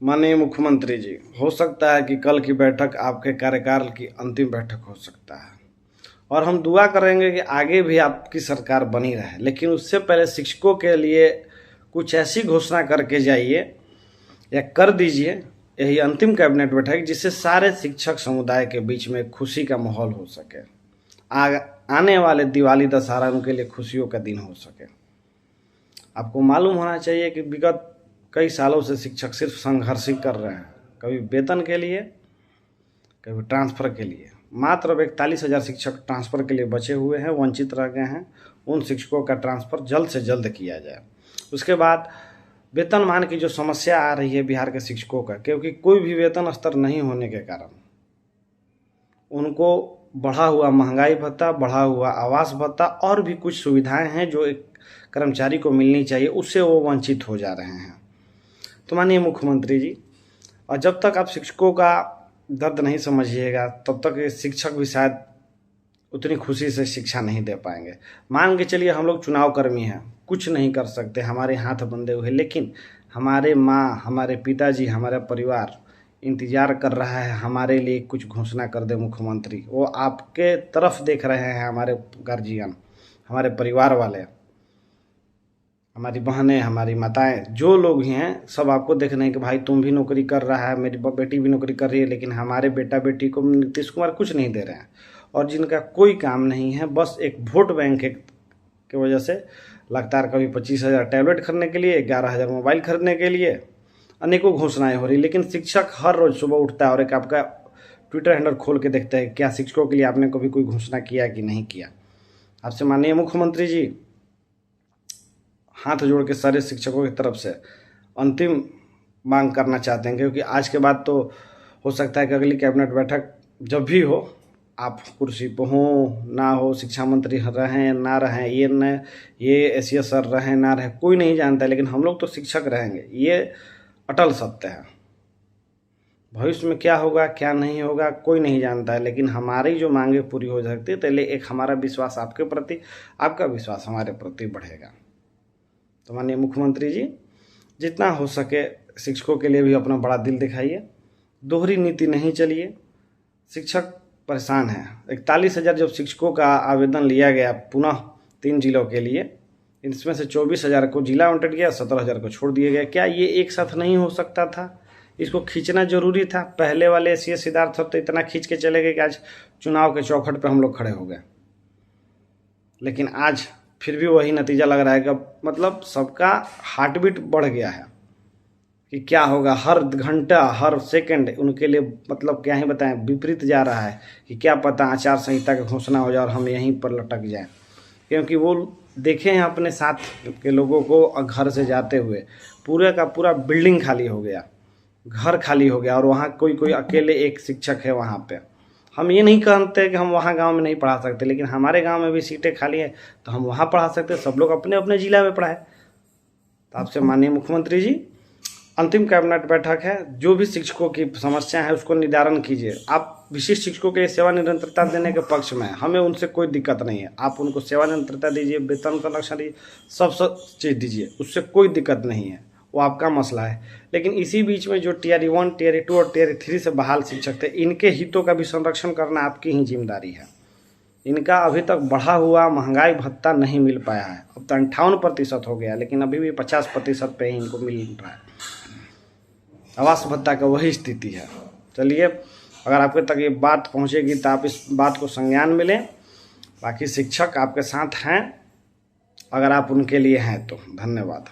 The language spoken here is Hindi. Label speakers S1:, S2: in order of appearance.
S1: माननीय मुख्यमंत्री जी, हो सकता है कि कल की बैठक आपके कार्यकाल की अंतिम बैठक हो सकता है और हम दुआ करेंगे कि आगे भी आपकी सरकार बनी रहे, लेकिन उससे पहले शिक्षकों के लिए कुछ ऐसी घोषणा करके जाइए या कर दीजिए यही अंतिम कैबिनेट बैठक, जिससे सारे शिक्षक समुदाय के बीच में खुशी का माहौल हो सके। आने वाले दिवाली दशहरा उनके लिए खुशियों का दिन हो सके। आपको मालूम होना चाहिए कि विगत कई सालों से शिक्षक सिर्फ संघर्ष ही कर रहे हैं, कभी वेतन के लिए, कभी ट्रांसफ़र के लिए। मात्र अब 41,000 शिक्षक ट्रांसफ़र के लिए बचे हुए हैं, वंचित रह गए हैं। उन शिक्षकों का ट्रांसफ़र जल्द से जल्द किया जाए। उसके बाद वेतनमान की जो समस्या आ रही है बिहार के शिक्षकों का, क्योंकि कोई भी वेतन स्तर नहीं होने के कारण उनको बढ़ा हुआ महंगाई भत्ता, बढ़ा हुआ आवास भत्ता और भी कुछ सुविधाएं हैं जो एक कर्मचारी को मिलनी चाहिए, उससे वो वंचित हो जा रहे हैं। तो माननीय मुख्यमंत्री जी, और जब तक आप शिक्षकों का दर्द नहीं समझिएगा तब तक ये शिक्षक भी शायद उतनी खुशी से शिक्षा नहीं दे पाएंगे। मान के चलिए हम लोग चुनाव कर्मी हैं, कुछ नहीं कर सकते, हमारे हाथ बंधे हुए, लेकिन हमारे माँ, हमारे पिताजी, हमारा परिवार इंतजार कर रहा है हमारे लिए कुछ घोषणा कर दे मुख्यमंत्री। वो आपके तरफ देख रहे हैं, हमारे गार्जियन, हमारे परिवार वाले, हमारी बहनें, हमारी माताएं, जो लोग हैं सब आपको देख रहे हैं कि भाई तुम भी नौकरी कर रहा है, मेरी बेटी भी नौकरी कर रही है, लेकिन हमारे बेटा बेटी को नीतीश कुमार कुछ नहीं दे रहे हैं। और जिनका कोई काम नहीं है, बस एक वोट बैंक की वजह से लगातार कभी 25,000 टैबलेट खरीदने के लिए, 11,000 मोबाइल खरीदने के लिए अनेकों घोषणाएं हो रही। लेकिन शिक्षक हर रोज सुबह उठता है और एक आपका ट्विटर हैंडल खोल के देखता है क्या शिक्षकों के लिए आपने कभी कोई घोषणा किया कि नहीं किया। आपसे माननीय मुख्यमंत्री जी हाथ जोड़ के सारे शिक्षकों की तरफ से अंतिम मांग करना चाहते हैं, क्योंकि आज के बाद तो हो सकता है कि अगली कैबिनेट बैठक जब भी हो आप कुर्सी पर हो ना हो, शिक्षा मंत्री रहें ना रहें, ये एसीएस सर रहें ना रहें, कोई नहीं जानता है, लेकिन हम लोग तो शिक्षक रहेंगे, ये अटल सत्य है। भविष्य में क्या होगा क्या नहीं होगा कोई नहीं जानता है, लेकिन हमारी जो मांगे पूरी हो सकती है, तो एक हमारा विश्वास आपके प्रति, आपका विश्वास हमारे प्रति बढ़ेगा। तो माननीय मुख्यमंत्री जी, जितना हो सके शिक्षकों के लिए भी अपना बड़ा दिल दिखाइए, दोहरी नीति नहीं चलिए। शिक्षक परेशान है। 41,000 जब शिक्षकों का आवेदन लिया गया पुनः 3 जिलों के लिए, इसमें से 24,000 को जिला आवंटित गया, 17,000 को छोड़ दिया गया। क्या ये एक साथ नहीं हो सकता था? इसको खींचना जरूरी था। पहले वाले सीएस सिद्धार्थ तो इतना खींच के चले गए कि आज चुनाव के चौखट पर हम लोग खड़े हो गए, लेकिन आज फिर भी वही नतीजा लग रहा है कि मतलब सबका हार्ट बीट बढ़ गया है कि क्या होगा। हर घंटा हर सेकंड उनके लिए मतलब क्या ही बताएं, विपरीत जा रहा है कि क्या पता आचार संहिता की घोषणा हो जाए और हम यहीं पर लटक जाएं, क्योंकि वो देखे हैं अपने साथ के लोगों को घर से जाते हुए, पूरे का पूरा बिल्डिंग खाली हो गया, घर खाली हो गया, और वहाँ कोई अकेले एक शिक्षक है वहाँ पे। हम ये नहीं कहते कि हम वहाँ गांव में नहीं पढ़ा सकते, लेकिन हमारे गांव में भी सीटें खाली हैं तो हम वहाँ पढ़ा सकते हैं, सब लोग अपने अपने जिला में पढ़ाए। तो आपसे माननीय मुख्यमंत्री जी, अंतिम कैबिनेट बैठक है, जो भी शिक्षकों की समस्या है उसको निदान कीजिए। आप विशिष्ट शिक्षकों के लिए सेवा निरंतरता देने के पक्ष में, हमें उनसे कोई दिक्कत नहीं है। आप उनको सेवा निरंतरता दीजिए, वेतन संरक्षण दीजिए, सब चीज़ दीजिए, उससे कोई दिक्कत नहीं है, वो आपका मसला है। लेकिन इसी बीच में जो टियर 1, टियर 2 और टियर 3 से बहाल शिक्षक थे, इनके हितों का भी संरक्षण करना आपकी ही जिम्मेदारी है। इनका अभी तक बढ़ा हुआ महंगाई भत्ता नहीं मिल पाया है। अब तो 58% हो गया, लेकिन अभी भी 50% पे ही इनको मिल रहा है। आवास भत्ता का वही स्थिति है। चलिए, अगर आपके तक ये बात पहुंचेगी तो आप इस बात को संज्ञान में लें। बाकी शिक्षक आपके साथ हैं अगर आप उनके लिए हैं तो। धन्यवाद।